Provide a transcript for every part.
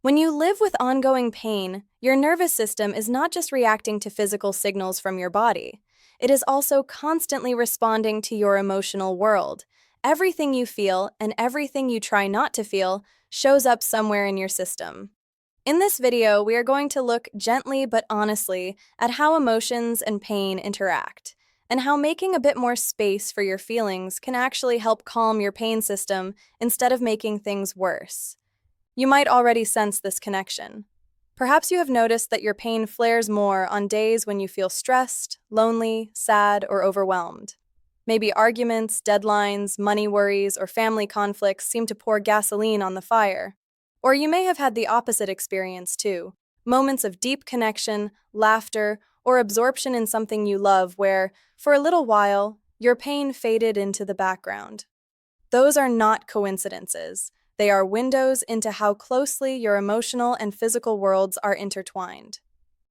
When you live with ongoing pain, your nervous system is not just reacting to physical signals from your body. It is also constantly responding to your emotional world. Everything you feel and everything you try not to feel shows up somewhere in your system. In this video, we are going to look gently but honestly at how emotions and pain interact, and how making a bit more space for your feelings can actually help calm your pain system instead of making things worse. You might already sense this connection. Perhaps you have noticed that your pain flares more on days when you feel stressed, lonely, sad, or overwhelmed. Maybe arguments, deadlines, money worries, or family conflicts seem to pour gasoline on the fire. Or you may have had the opposite experience too, moments of deep connection, laughter, or absorption in something you love where, for a little while, your pain faded into the background. Those are not coincidences. They are windows into how closely your emotional and physical worlds are intertwined.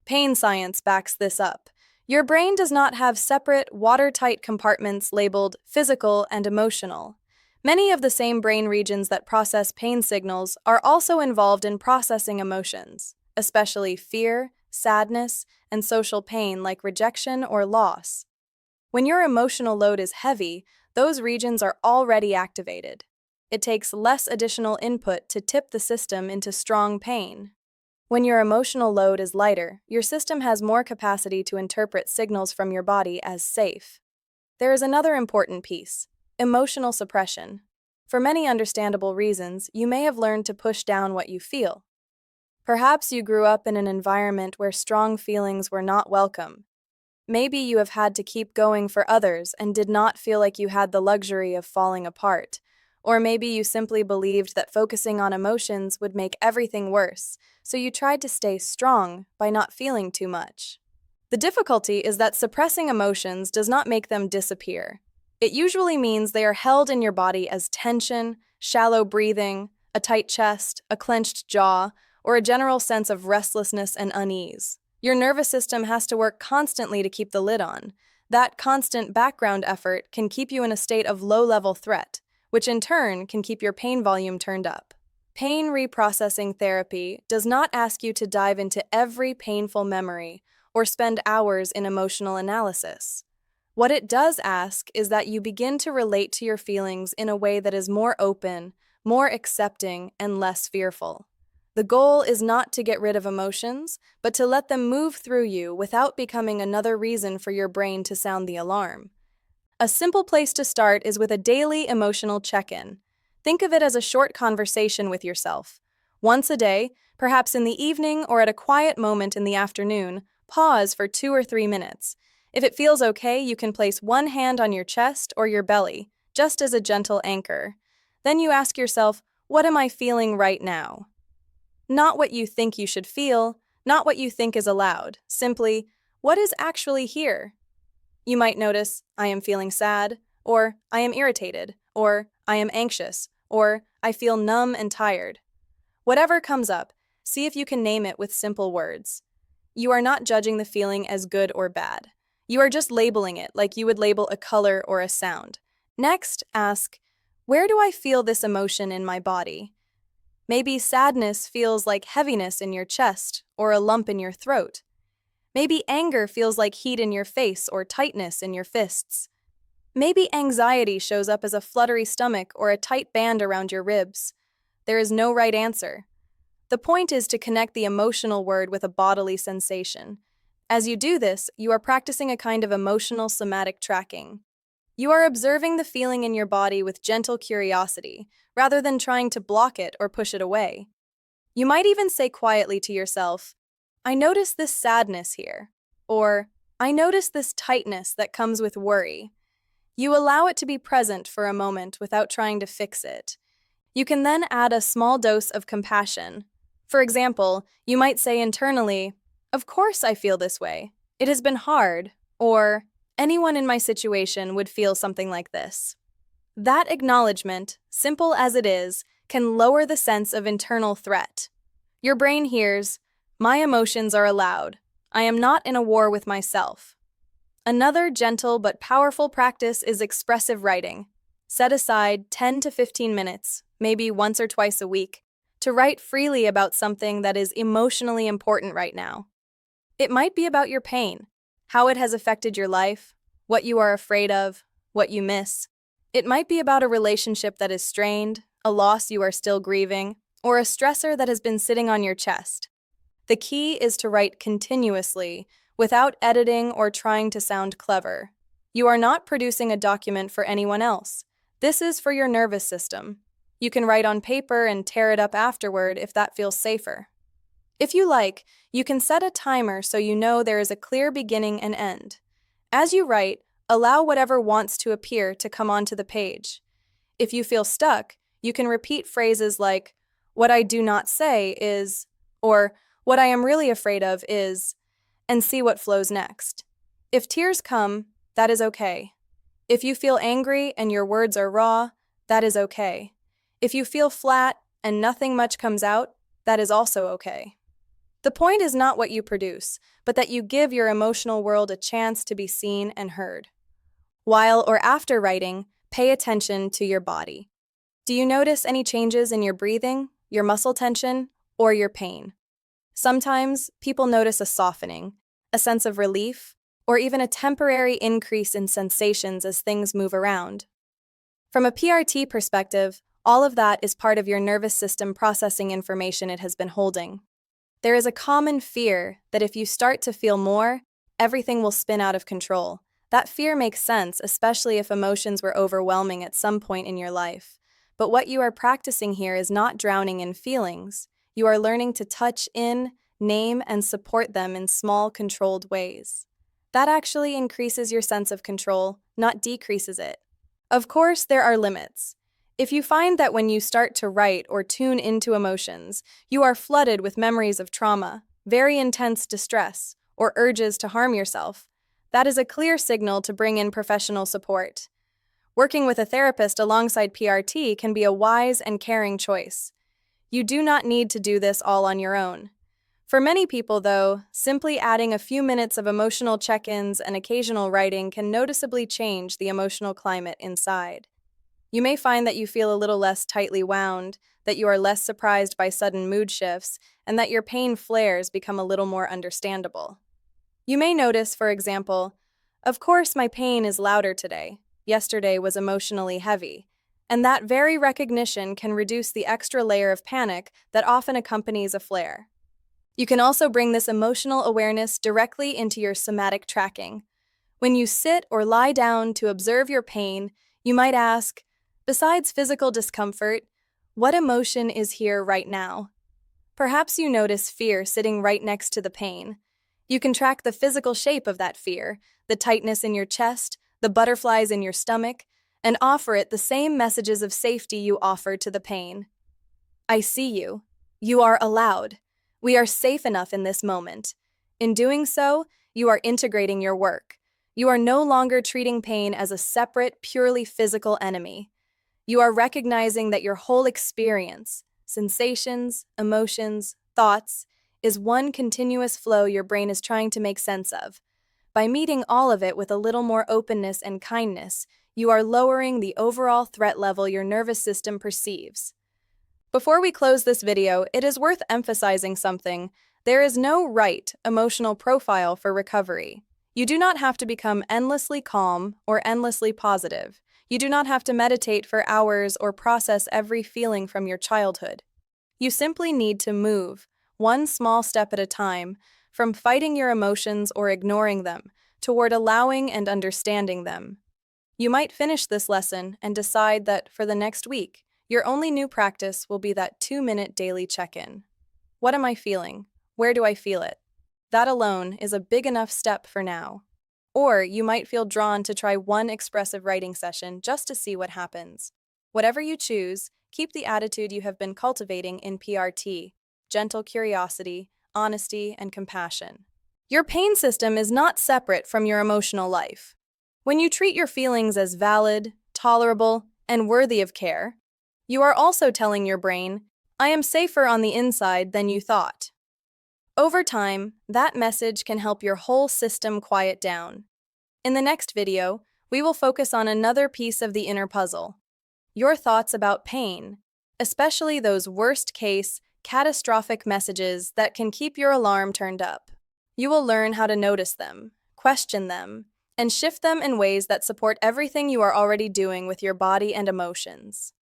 Pain science backs this up. Your brain does not have separate, watertight compartments labeled physical and emotional. Many of the same brain regions that process pain signals are also involved in processing emotions, especially fear, sadness, and social pain like rejection or loss. When your emotional load is heavy, those regions are already activated. It takes less additional input to tip the system into strong pain. When your emotional load is lighter, your system has more capacity to interpret signals from your body as safe. There is another important piece: emotional suppression. For many understandable reasons, you may have learned to push down what you feel. Perhaps you grew up in an environment where strong feelings were not welcome. Maybe you have had to keep going for others and did not feel like you had the luxury of falling apart. Or maybe you simply believed that focusing on emotions would make everything worse, so you tried to stay strong by not feeling too much. The difficulty is that suppressing emotions does not make them disappear. It usually means they are held in your body as tension, shallow breathing, a tight chest, a clenched jaw, or a general sense of restlessness and unease. Your nervous system has to work constantly to keep the lid on. That constant background effort can keep you in a state of low-level threat, which in turn can keep your pain volume turned up. Pain reprocessing therapy does not ask you to dive into every painful memory or spend hours in emotional analysis. What it does ask is that you begin to relate to your feelings in a way that is more open, more accepting, and less fearful. The goal is not to get rid of emotions, but to let them move through you without becoming another reason for your brain to sound the alarm. A simple place to start is with a daily emotional check-in. Think of it as a short conversation with yourself. Once a day, perhaps in the evening or at a quiet moment in the afternoon, pause for 2 or 3 minutes. If it feels okay, you can place one hand on your chest or your belly, just as a gentle anchor. Then you ask yourself, what am I feeling right now? Not what you think you should feel, not what you think is allowed, simply, what is actually here? You might notice, I am feeling sad, or I am irritated, or I am anxious, or I feel numb and tired. Whatever comes up, see if you can name it with simple words. You are not judging the feeling as good or bad. You are just labeling it like you would label a color or a sound. Next, ask, where do I feel this emotion in my body? Maybe sadness feels like heaviness in your chest or a lump in your throat. Maybe anger feels like heat in your face or tightness in your fists. Maybe anxiety shows up as a fluttery stomach or a tight band around your ribs. There is no right answer. The point is to connect the emotional word with a bodily sensation. As you do this, you are practicing a kind of emotional somatic tracking. You are observing the feeling in your body with gentle curiosity, rather than trying to block it or push it away. You might even say quietly to yourself, I notice this sadness here, or I notice this tightness that comes with worry. You allow it to be present for a moment without trying to fix it. You can then add a small dose of compassion. For example, you might say internally, of course I feel this way. It has been hard, or anyone in my situation would feel something like this. That acknowledgement, simple as it is, can lower the sense of internal threat. Your brain hears, my emotions are allowed. I am not in a war with myself. Another gentle but powerful practice is expressive writing. Set aside 10 to 15 minutes, maybe once or twice a week, to write freely about something that is emotionally important right now. It might be about your pain, how it has affected your life, what you are afraid of, what you miss. It might be about a relationship that is strained, a loss you are still grieving, or a stressor that has been sitting on your chest. The key is to write continuously, without editing or trying to sound clever. You are not producing a document for anyone else. This is for your nervous system. You can write on paper and tear it up afterward if that feels safer. If you like, you can set a timer so you know there is a clear beginning and end. As you write, allow whatever wants to appear to come onto the page. If you feel stuck, you can repeat phrases like, "What I do not say is," or "What I am really afraid of is," and see what flows next. If tears come, that is okay. If you feel angry and your words are raw, that is okay. If you feel flat and nothing much comes out, that is also okay. The point is not what you produce, but that you give your emotional world a chance to be seen and heard. While or after writing, pay attention to your body. Do you notice any changes in your breathing, your muscle tension, or your pain? Sometimes people notice a softening, a sense of relief, or even a temporary increase in sensations as things move around. From a PRT perspective, all of that is part of your nervous system processing information it has been holding. There is a common fear that if you start to feel more, everything will spin out of control. That fear makes sense, especially if emotions were overwhelming at some point in your life. But what you are practicing here is not drowning in feelings. You are learning to touch in, name, and support them in small, controlled ways. That actually increases your sense of control, not decreases it. Of course, there are limits. If you find that when you start to write or tune into emotions, you are flooded with memories of trauma, very intense distress, or urges to harm yourself, that is a clear signal to bring in professional support. Working with a therapist alongside PRT can be a wise and caring choice. You do not need to do this all on your own. For many people, though, simply adding a few minutes of emotional check-ins and occasional writing can noticeably change the emotional climate inside. You may find that you feel a little less tightly wound, that you are less surprised by sudden mood shifts, and that your pain flares become a little more understandable. You may notice, for example, "Of course my pain is louder today. Yesterday was emotionally heavy." And that very recognition can reduce the extra layer of panic that often accompanies a flare. You can also bring this emotional awareness directly into your somatic tracking. When you sit or lie down to observe your pain, you might ask, besides physical discomfort, what emotion is here right now? Perhaps you notice fear sitting right next to the pain. You can track the physical shape of that fear, the tightness in your chest, the butterflies in your stomach, and offer it the same messages of safety you offer to the pain. I see you. You are allowed. We are safe enough in this moment. In doing so, you are integrating your work. You are no longer treating pain as a separate, purely physical enemy. You are recognizing that your whole experience, sensations, emotions, thoughts, is one continuous flow your brain is trying to make sense of. By meeting all of it with a little more openness and kindness, you are lowering the overall threat level your nervous system perceives. Before we close this video, it is worth emphasizing something. There is no right emotional profile for recovery. You do not have to become endlessly calm or endlessly positive. You do not have to meditate for hours or process every feeling from your childhood. You simply need to move, one small step at a time, from fighting your emotions or ignoring them, toward allowing and understanding them. You might finish this lesson and decide that for the next week, your only new practice will be that 2-minute daily check-in. What am I feeling? Where do I feel it? That alone is a big enough step for now. Or you might feel drawn to try one expressive writing session just to see what happens. Whatever you choose, keep the attitude you have been cultivating in PRT: gentle curiosity, honesty, and compassion. Your pain system is not separate from your emotional life. When you treat your feelings as valid, tolerable, and worthy of care, you are also telling your brain, I am safer on the inside than you thought. Over time, that message can help your whole system quiet down. In the next video, we will focus on another piece of the inner puzzle: your thoughts about pain, especially those worst-case, catastrophic messages that can keep your alarm turned up. You will learn how to notice them, question them, and shift them in ways that support everything you are already doing with your body and emotions.